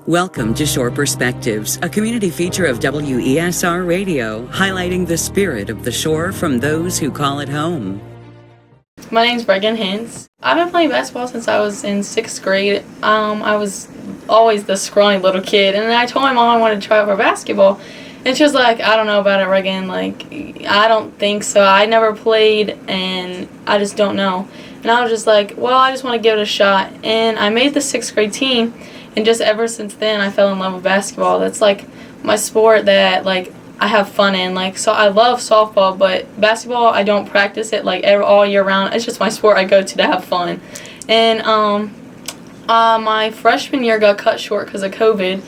Welcome to Shore Perspectives, a community feature of WESR Radio, highlighting the spirit of the shore from those who call it home. My name's Reghan Hintz. I've been playing basketball since I was in 6th grade. I was always the scrawny little kid, and I told my mom I wanted to try out for basketball. And she was like, I don't know about it, Reghan. I don't think so. I never played, and I just don't know. And I was just like, well, I just want to give it a shot. And I made the 6th grade team, and just ever since then, I fell in love with basketball. That's, my sport that, I have fun in. So I love softball, but basketball, I don't practice it, all year round. It's just my sport I go to have fun. And my freshman year got cut short because of COVID.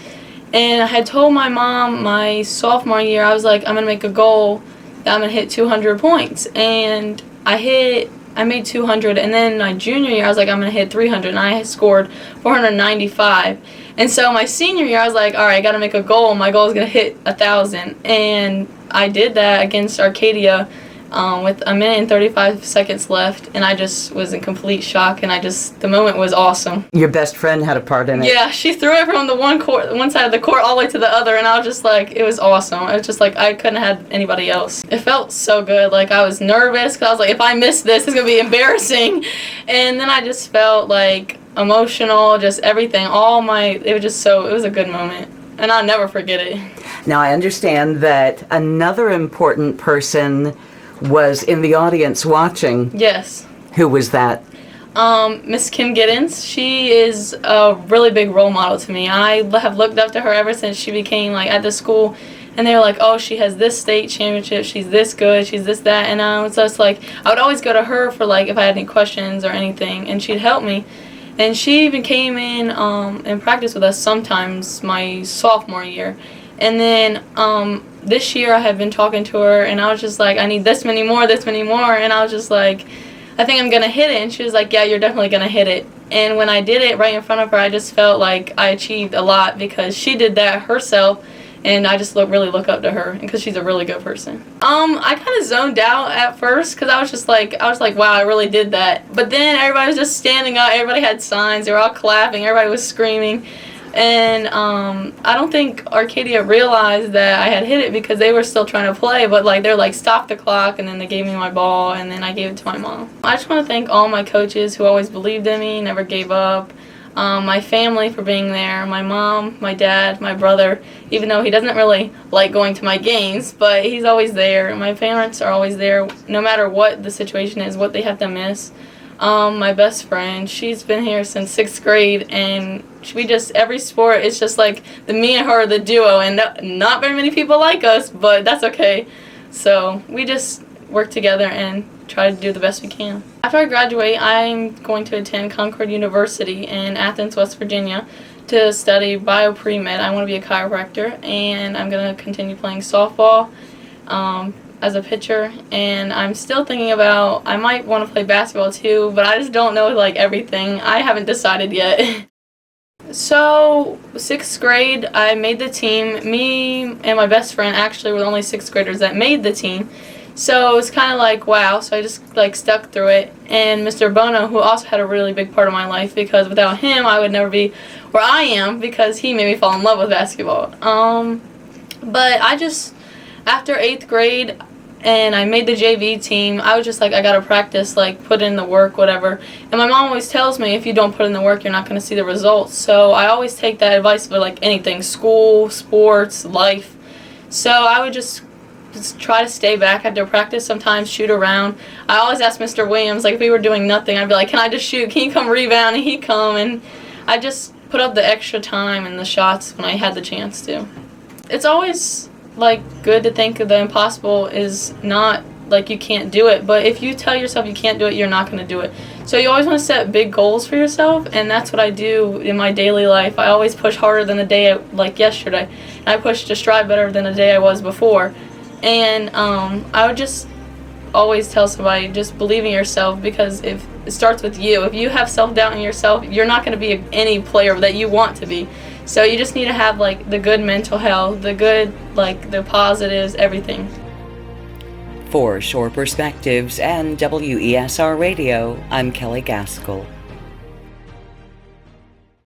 And I had told my mom my sophomore year, I was like, I'm going to make a goal that I'm going to hit 200 points. And I made 200. And then my junior year, I was like, I'm going to hit 300. And I scored 495. And so my senior year, I was like, all right, I got to make a goal. My goal is going to hit 1,000. And I did that against Arcadia with 1 minute and 35 seconds left. And I just was in complete shock. And the moment was awesome. Your best friend had a part in it. Yeah, she threw it from the one side of the court all the way to the other. And I was just like, it was awesome. I was just like, I couldn't have had anybody else. It felt so good. I was nervous because I was like, if I miss this, it's going to be embarrassing. And then I just felt emotional, just everything. It was a good moment. And I'll never forget it. Now, I understand that another important person was in the audience watching. Yes. Who was that? Miss Kim Giddens. She is a really big role model to me. I have looked up to her ever since she became at the school. And they were like, oh, she has this state championship, she's this good, she's this, that. And I was just I would always go to her for if I had any questions or anything, and she'd help me. And she even came in and practiced with us sometimes my sophomore year. And then this year I had been talking to her, and I was just like, I need this many more. And I was just like, I think I'm going to hit it. And she was like, yeah, you're definitely going to hit it. And when I did it right in front of her, I just felt like I achieved a lot because she did that herself. And I just really look up to her because she's a really good person. I kind of zoned out at first because I was like, wow, I really did that. But then everybody was just standing up. Everybody had signs. They were all clapping. Everybody was screaming. And I don't think Arcadia realized that I had hit it because they were still trying to play. But they're like, stop the clock. And then they gave me my ball. And then I gave it to my mom. I just want to thank all my coaches who always believed in me, never gave up. My family for being there, my mom, my dad, my brother, even though he doesn't really like going to my games, but he's always there. My parents are always there, no matter what the situation is, what they have to miss. My best friend, she's been here since 6th grade, and every sport, it's just the me and her, the duo, and not very many people like us, but that's okay. So we just work together and try to do the best we can. After I graduate, I'm going to attend Concord University in Athens, West Virginia to study bio-pre-med. I want to be a chiropractor, and I'm going to continue playing softball as a pitcher. And I'm still thinking about, I might want to play basketball too, but I just don't know everything. I haven't decided yet. So, 6th grade, I made the team. Me and my best friend actually were the only 6th graders that made the team. So it was kind of wow, so I just stuck through it. And Mr. Bono, who also had a really big part of my life, because without him I would never be where I am because he made me fall in love with basketball. But after 8th grade and I made the JV team, I was just I gotta practice, put in the work, whatever. And my mom always tells me if you don't put in the work, you're not going to see the results. So I always take that advice for anything, school, sports, life. So I would just try to stay back after practice, sometimes shoot around. I always ask Mr. Williams, if we were doing nothing, I'd be like, can I just shoot? Can you come rebound? And he'd come, and I just put up the extra time and the shots when I had the chance to. It's always, good to think of the impossible is not, you can't do it, but if you tell yourself you can't do it, you're not going to do it. So you always want to set big goals for yourself, and that's what I do in my daily life. I always push harder than the day, yesterday, and I push to strive better than the day I was before. And I would just always tell somebody, just believe in yourself, because if it starts with you. If you have self-doubt in yourself, you're not going to be any player that you want to be. So you just need to have the good mental health, the good, the positives, everything. For Shore Perspectives and WESR Radio, I'm Kelley Gaskell.